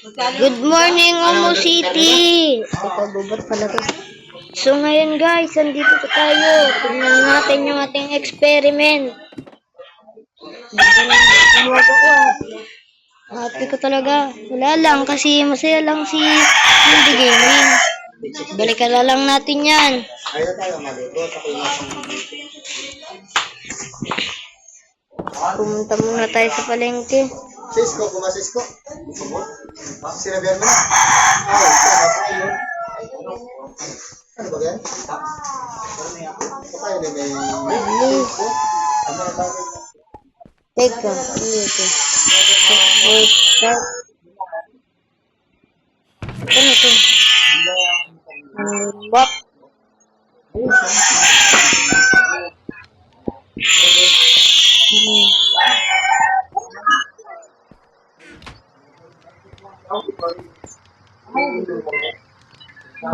Good morning, Omo City! Ikaw pala to. So ngayon guys, andito pa tayo. Tingnan natin yung ating experiment. Huwag ako. Happy ko talaga. Wala lang kasi masaya lang si Hindi Gaming. Balikan na lang natin yan. Pumunta muna tayo sa palengke. Sisko, Sisko. Sinabihan mo na. Ano ba yan? Papayo din may... Teka, dito. Ano to? Bop.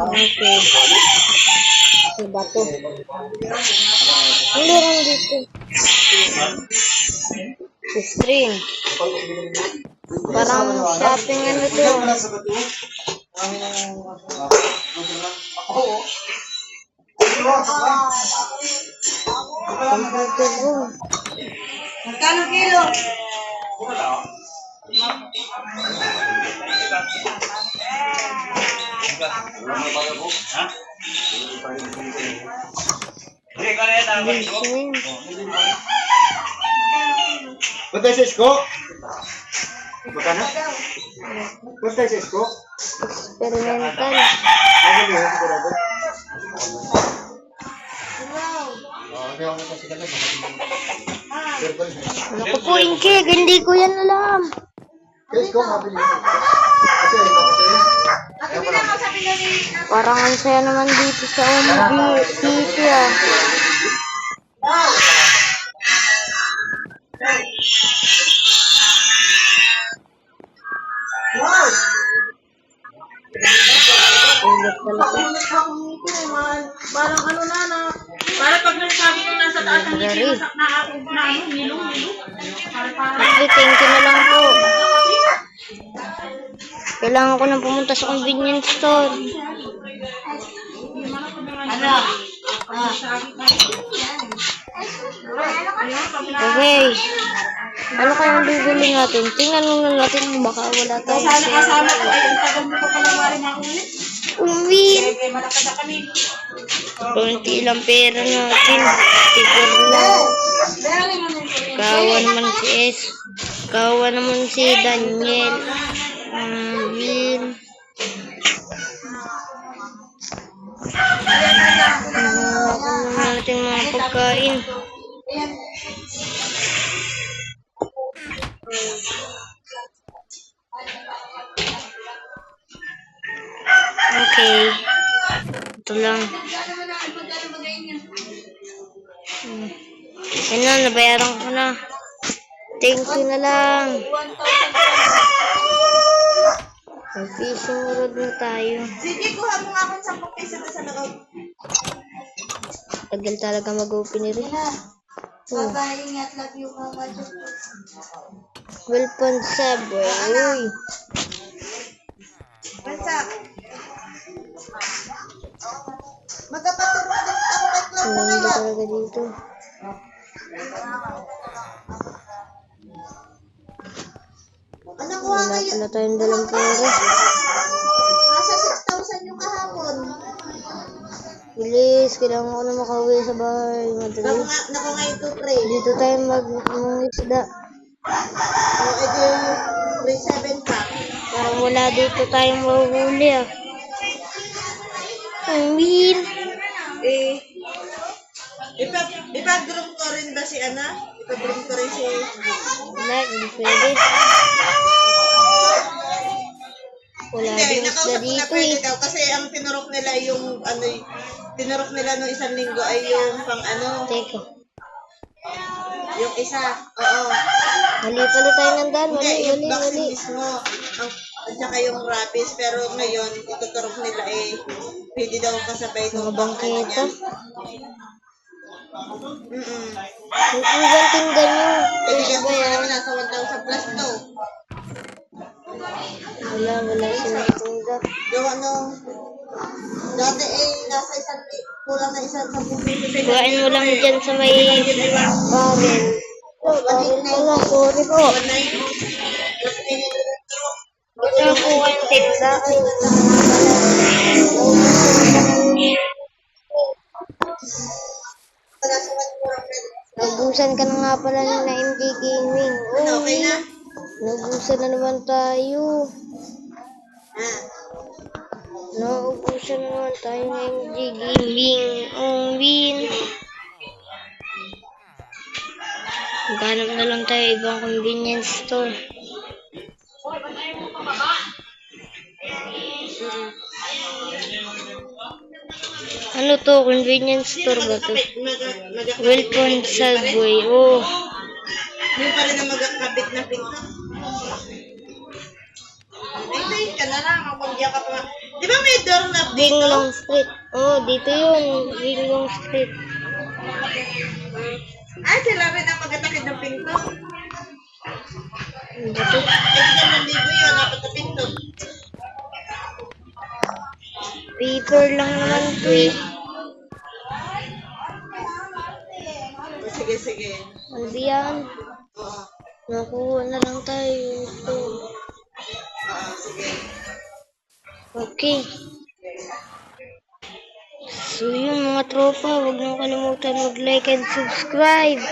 Okay. Sa bato. Ano lang dito? String. Parang shopping ano to. Magkano kilo? Punta sa Sisko? Magkano? Punta sa Sisko? Experimental. Ano ba sigurado? Naku po, Inkig, hindi ko yan alam. Sisko, mabili. Kasi Parang ang saya naman dito sa Omo City ah. Ulit talaga. Parang ano na. Para pag nasabi ko nasa taas ng ngiti, masak na ako na ano, nilong. Actually, thank you na lang po. Kailangan ko nang pumunta sa convenience store. Ano? Okay. Ano kayang bibili natin? Tingnan muna natin kung baka wala tayong Sana kasama ko ay ang tagal mo ko pala mari makulit. Uwin! Kaya malakad na kami. Kunti lang pera natin. Tigor lang. Kawa naman si S. Kawa naman si Daniel. Will. Ano natin mga pagkain. Okay. Ito lang. Yan na, nabayaran ko na. Thank you na lang. Mag-fishing road na tayo. Sige, kuha mo nga akong 10 piso na sa loob. Tagal talaga mag-open ni Rin. Bye-bye, ingat, love you, mama. Welcome sa boy. Bansak. Magkapaturo din ako kay Clark Hindi mamaya. talaga dito. Anak, kuha Wala kayo. pala tayong dalang pera. Nasa 6,000 yung kahapon. Bilis, kailangan ko na makauwi sa bahay. Madali. Naku nga ito, pre. Dito tayo mag-isda. O, ito yung 7 pack. Parang wala dito tayong mahuhuli ah. I mean, Ipag-group ko rin ba si Ana? Ipag-group ko rin si... wala, hindi pwede. Wala Hindi, din isda nakausap ko na dito pwede eh. daw. Kasi ang tinurok nila yung ano, tinurok nila nung isang linggo ay yung pang ano, Teka, yung isa. Oo. mali pala tayo nandaan. Hindi, yung Mali. vaccine mismo. At saka yung rabies. Pero ngayon, ituturok nila eh. Pwede daw kasabay Mga nung bangketa. Mm-mm. Ang ganting ganyo. Pwede Pwede ka ba yan? naman nasa 1,000 plus to. Wala silang tinda. Yung ano, dati nasa kulang na isang 10 piso. Kuhain mo lang dyan sa may barrel. Barrel pala, sorry po. Ito po ang tinda. Nagusan ka na nga pala na MD Gaming. Okay na? Nagusan na naman tayo. Ah. Naubusan na naman tayo ng MD Gaming. Ang win. Maghanap na lang tayo ibang convenience store. Ano to? Convenience store ba to? Welcome Subway. Oh. Yung pa rin na magkakabit na pinto. Ay, ka na lang. Kapag ka pa. Di ba may doorknob dito? Winglong Street. Oh, dito yun. Winglong Street. Ah, sila rin ang magkatakid ng pinto. Dito. Ay, di naman libo yun. Dapat na pinto. Paper lang naman to eh. Sige, sige. Ano ba yan? Oo. Nakuha na lang tayo. Ito. Sige. Okay. So yun mga tropa, huwag nyo kalimutan mag-like and subscribe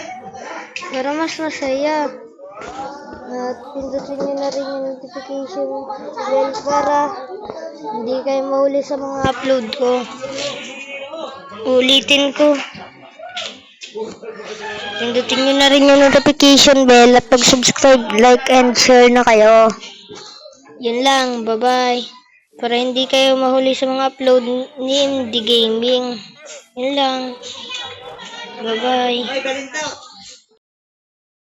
para mas masaya. At pindutin nyo na rin yung notification bell para hindi kayo mahuli sa mga upload ko. Ulitin ko. Pindutin nyo na rin yung notification bell at pag-subscribe, like, and share na kayo. Yun lang, bye-bye. Para hindi kayo mahuli sa mga upload ni MD Gaming. Yun lang. Bye-bye. Ay, galing daw.